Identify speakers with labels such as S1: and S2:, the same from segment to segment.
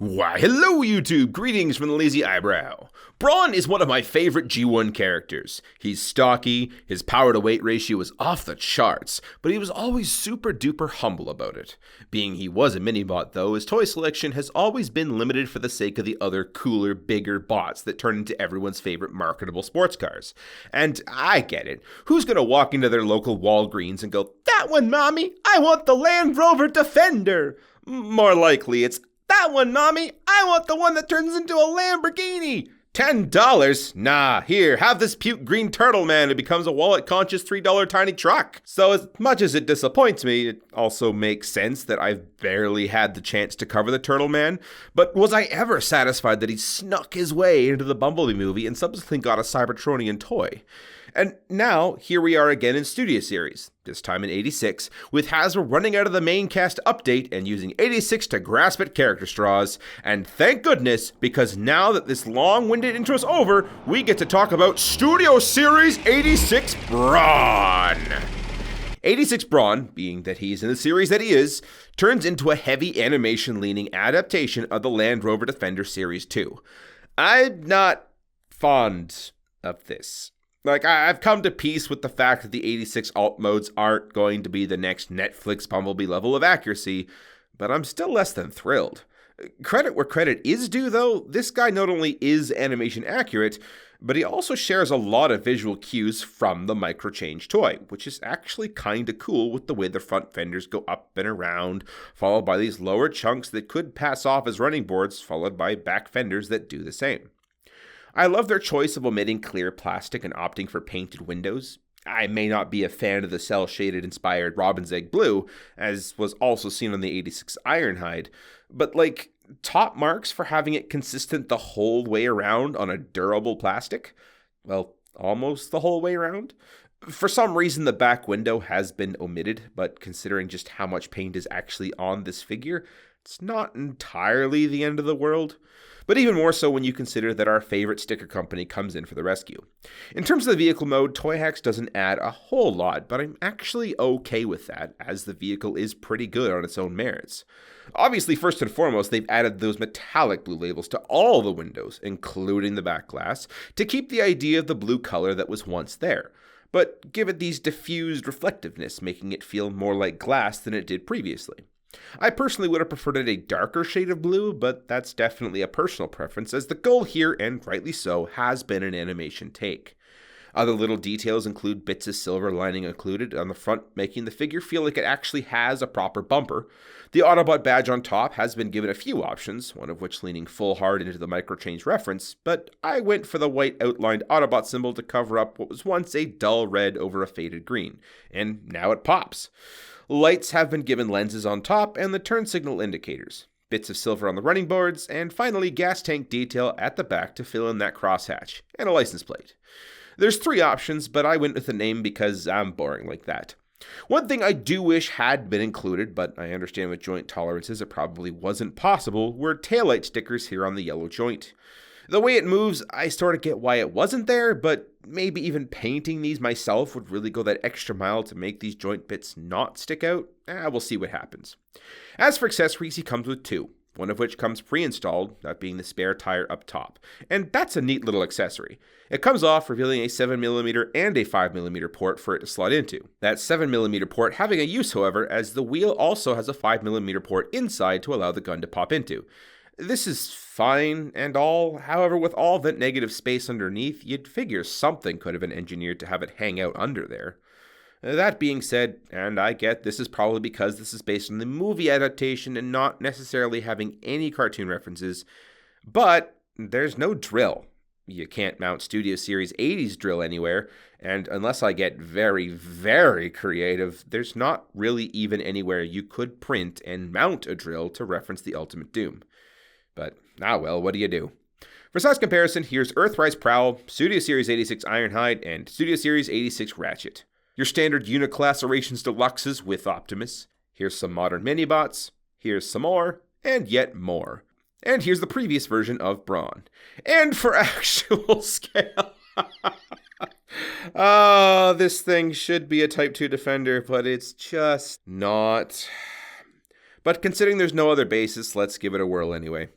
S1: Why, hello YouTube! Greetings from the lazy eyebrow. Brawn is one of my favorite G1 characters. He's stocky, his power to weight ratio is off the charts, but he was always super duper humble about it. Being he was a mini-bot though, his toy selection has always been limited for the sake of the other cooler, bigger bots that turn into everyone's favorite marketable sports cars. And I get it. Who's gonna walk into their local Walgreens and go, "That one, mommy! I want the Land Rover Defender!" More likely it's, "That one, mommy! I want the one that turns into a Lamborghini!" $10? Nah, here, have this puke green turtle man who becomes a wallet-conscious $3 tiny truck. So as much as it disappoints me, it also makes sense that I've barely had the chance to cover the turtle man. But was I ever satisfied that he snuck his way into the Bumblebee movie and subsequently got a Cybertronian toy? And now, here we are again in Studio Series, this time in 86, with Hasbro running out of the main cast update and using 86 to grasp at character straws. And thank goodness, because now that this long-winded intro's over, we get to talk about Studio Series 86 Brawn. 86 Brawn, being that he's in the series that he is, turns into a heavy animation-leaning adaptation of the Land Rover Defender Series 2. I'm not fond of this. I've come to peace with the fact that the 86 alt modes aren't going to be the next Netflix Bumblebee level of accuracy, but I'm still less than thrilled. Credit where credit is due, though, this guy not only is animation accurate, but he also shares a lot of visual cues from the microchange toy, which is actually kinda cool with the way the front fenders go up and around, followed by these lower chunks that could pass off as running boards, followed by back fenders that do the same. I love their choice of omitting clear plastic and opting for painted windows. I may not be a fan of the cel-shaded inspired Robin's Egg Blue, as was also seen on the 86 Ironhide, but top marks for having it consistent the whole way around on a durable plastic? Well, almost the whole way around. For some reason the back window has been omitted, but considering just how much paint is actually on this figure, it's not entirely the end of the world. But even more so when you consider that our favorite sticker company comes in for the rescue. In terms of the vehicle mode, Toyhax doesn't add a whole lot, but I'm actually okay with that, as the vehicle is pretty good on its own merits. Obviously, first and foremost, they've added those metallic blue labels to all the windows, including the back glass, to keep the idea of the blue color that was once there, but give it these diffused reflectiveness, making it feel more like glass than it did previously. I personally would have preferred it a darker shade of blue, but that's definitely a personal preference, as the goal here, and rightly so, has been an animation take. Other little details include bits of silver lining included on the front, making the figure feel like it actually has a proper bumper. The Autobot badge on top has been given a few options, one of which leaning full hard into the microchange reference, but I went for the white outlined Autobot symbol to cover up what was once a dull red over a faded green, and now it pops. Lights have been given lenses on top and the turn signal indicators, bits of silver on the running boards, and finally gas tank detail at the back to fill in that crosshatch, and a license plate. There's 3 options, but I went with the name because I'm boring like that. One thing I do wish had been included, but I understand with joint tolerances it probably wasn't possible, were taillight stickers here on the yellow joint. The way it moves, I sort of get why it wasn't there, but maybe even painting these myself would really go that extra mile to make these joint bits not stick out. We'll see what happens. As for accessories, he comes with 2, one of which comes pre-installed, that being the spare tire up top. And that's a neat little accessory. It comes off, revealing a 7mm and a 5mm port for it to slot into. That 7mm port having a use, however, as the wheel also has a 5mm port inside to allow the gun to pop into. This is fine and all, however, with all that negative space underneath, you'd figure something could have been engineered to have it hang out under there. That being said, and I get this is probably because this is based on the movie adaptation and not necessarily having any cartoon references, but there's no drill. You can't mount Studio Series 80's drill anywhere, and unless I get very, very creative, there's not really even anywhere you could print and mount a drill to reference the Ultimate Doom. But, well, what do you do? For size comparison, here's Earthrise Prowl, Studio Series 86 Ironhide, and Studio Series 86 Ratchet. Your standard Uniclasserations Deluxes with Optimus. Here's some modern mini-bots. Here's some more, and yet more. And here's the previous version of Brawn. And for actual scale. This thing should be a Type 2 Defender, but it's just not. But considering there's no other basis, let's give it a whirl anyway.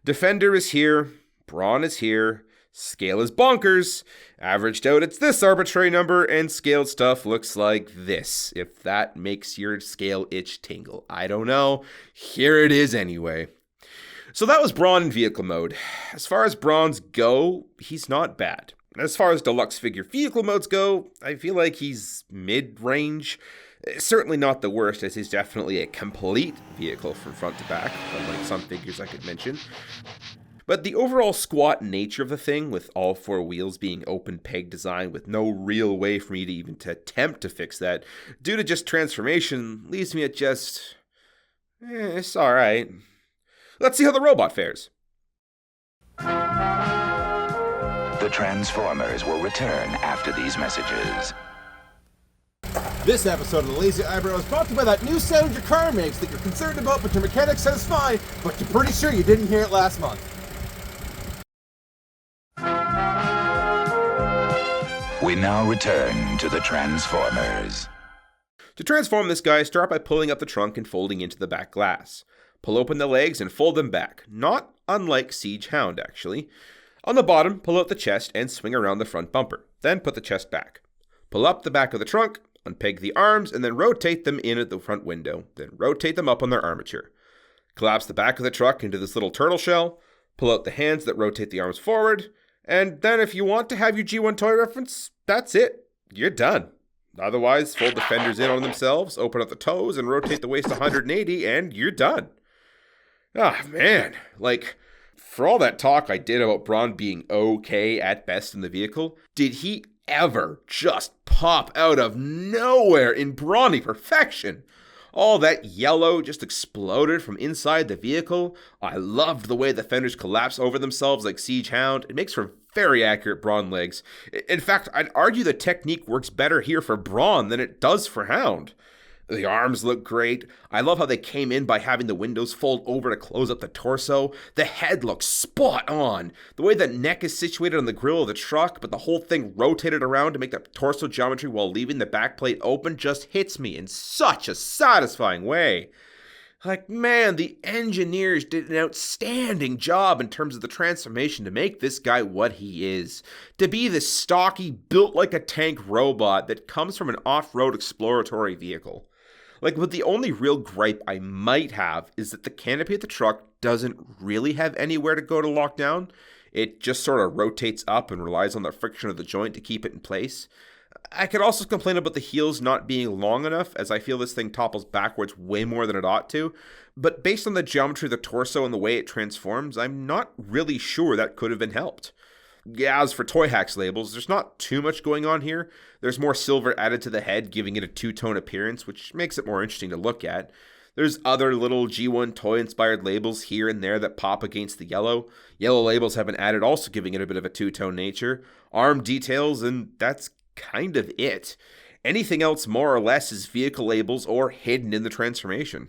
S1: Defender is here, Brawn is here, scale is bonkers, averaged out it's this arbitrary number, and scaled stuff looks like this, if that makes your scale itch tingle. I don't know, here it is anyway. So that was Brawn in vehicle mode. As far as Brawns go, he's not bad. As far as deluxe figure vehicle modes go, I feel like he's mid-range. Certainly not the worst, as he's definitely a complete vehicle from front to back, unlike some figures I could mention. But the overall squat nature of the thing, with all four wheels being open peg design with no real way for me to even attempt to fix that, due to just transformation, leaves me at just... it's alright. Let's see how the robot fares.
S2: The Transformers will return after these messages.
S3: This episode of the Lazy Eyebrow is brought to you by that new sound your car makes that you're concerned about but your mechanic says fine, but you're pretty sure you didn't hear it last month.
S2: We now return to the Transformers.
S1: To transform this guy, start by pulling up the trunk and folding into the back glass. Pull open the legs and fold them back, not unlike Siege Hound actually. On the bottom, pull out the chest and swing around the front bumper, then put the chest back. Pull up the back of the trunk, unpeg the arms, and then rotate them in at the front window, then rotate them up on their armature. Collapse the back of the truck into this little turtle shell, pull out the hands that rotate the arms forward, and then if you want to have your G1 toy reference, that's it. You're done. Otherwise, fold the fenders in on themselves, open up the toes, and rotate the waist 180, and you're done. Ah, man. For all that talk I did about Brawn being okay at best in the vehicle, did he ever just pop out of nowhere in brawny perfection? All that yellow just exploded from inside the vehicle. I loved the way the fenders collapse over themselves like Siege Hound. It makes for very accurate Brawn legs. In fact, I'd argue the technique works better here for Brawn than it does for Hound. The arms look great. I love how they came in by having the windows fold over to close up the torso. The head looks spot on. The way the neck is situated on the grill of the truck, but the whole thing rotated around to make the torso geometry while leaving the back plate open just hits me in such a satisfying way. Man, the engineers did an outstanding job in terms of the transformation to make this guy what he is. To be this stocky, built-like-a-tank robot that comes from an off-road exploratory vehicle. But the only real gripe I might have is that the canopy of the truck doesn't really have anywhere to go to lock down. It just sort of rotates up and relies on the friction of the joint to keep it in place. I could also complain about the heels not being long enough, as I feel this thing topples backwards way more than it ought to, but based on the geometry of the torso and the way it transforms, I'm not really sure that could have been helped. Yeah, as for Toyhax labels, there's not too much going on here. There's more silver added to the head, giving it a two-tone appearance, which makes it more interesting to look at. There's other little G1 toy-inspired labels here and there that pop against the yellow. Yellow labels have been added, also giving it a bit of a two-tone nature. Arm details, and that's kind of it. Anything else more or less is vehicle labels or hidden in the transformation.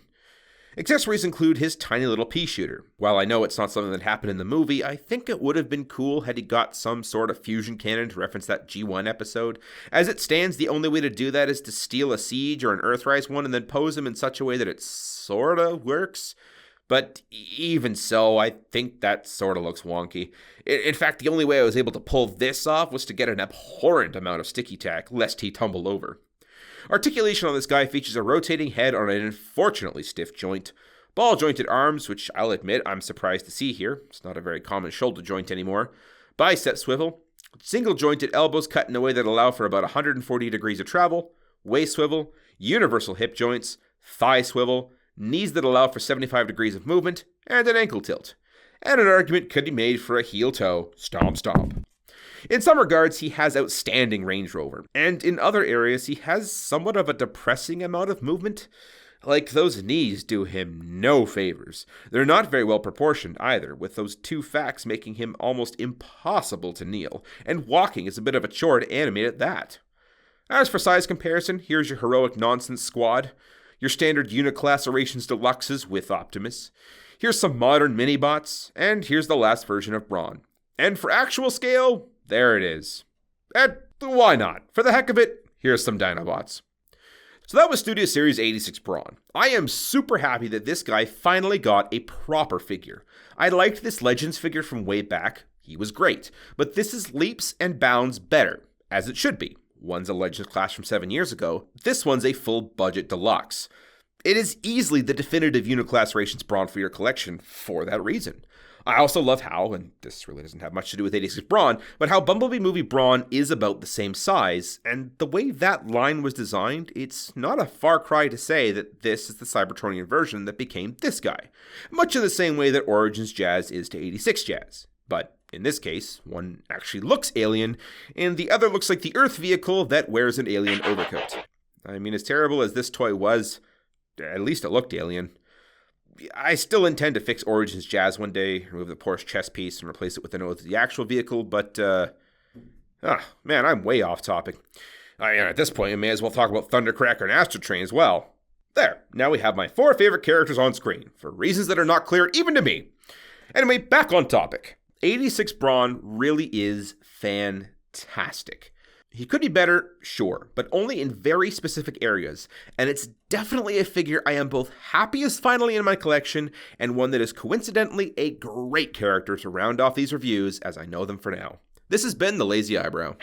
S1: Accessories include his tiny little pea shooter. While I know it's not something that happened in the movie, I think it would have been cool had he got some sort of fusion cannon to reference that G1 episode. As it stands, the only way to do that is to steal a Siege or an Earthrise one and then pose him in such a way that it sorta works. But even so, I think that sort of looks wonky. In fact, the only way I was able to pull this off was to get an abhorrent amount of sticky tack, lest he tumble over. Articulation on this guy features a rotating head on an unfortunately stiff joint, ball-jointed arms, which I'll admit I'm surprised to see here. It's not a very common shoulder joint anymore. Bicep swivel, single-jointed elbows cut in a way that allow for about 140 degrees of travel, waist swivel, universal hip joints, thigh swivel, knees that allow for 75 degrees of movement, and an ankle tilt. And an argument could be made for a heel toe, stomp stomp. In some regards, he has outstanding Range Rover, and in other areas, he has somewhat of a depressing amount of movement. Those knees do him no favors. They're not very well proportioned either, with those two facts making him almost impossible to kneel, and walking is a bit of a chore to animate at that. As for size comparison, here's your heroic nonsense squad, your standard Uniclasserations Deluxes with Optimus. Here's some modern mini-bots, and here's the last version of Brawn. And for actual scale, there it is. And why not? For the heck of it, here's some Dinobots. So that was Studio Series 86 Brawn. I am super happy that this guy finally got a proper figure. I liked this Legends figure from way back, he was great, but this is leaps and bounds better, as it should be. One's a Legends class from 7 years ago, this one's a full budget deluxe. It is easily the definitive Uniclass Rations Brawn for your collection for that reason. I also love how, and this really doesn't have much to do with 86 Brawn, but how Bumblebee Movie Brawn is about the same size, and the way that line was designed, it's not a far cry to say that this is the Cybertronian version that became this guy. Much in the same way that Origins Jazz is to 86 Jazz. But in this case, one actually looks alien, and the other looks like the Earth vehicle that wears an alien overcoat. I mean, as terrible as this toy was, at least it looked alien. I still intend to fix Origins Jazz one day, remove the Porsche chest piece, and replace it with the nose of the actual vehicle, but, man, I'm way off topic. At this point, I may as well talk about Thundercracker and Astrotrain as well. There, now we have my 4 favorite characters on screen, for reasons that are not clear even to me. Anyway, back on topic. 86 Brawn really is fantastic. He could be better, sure, but only in very specific areas, and it's definitely a figure I am both happy is finally in my collection, and one that is coincidentally a great character to round off these reviews as I know them for now. This has been the Lazy Eyebrow.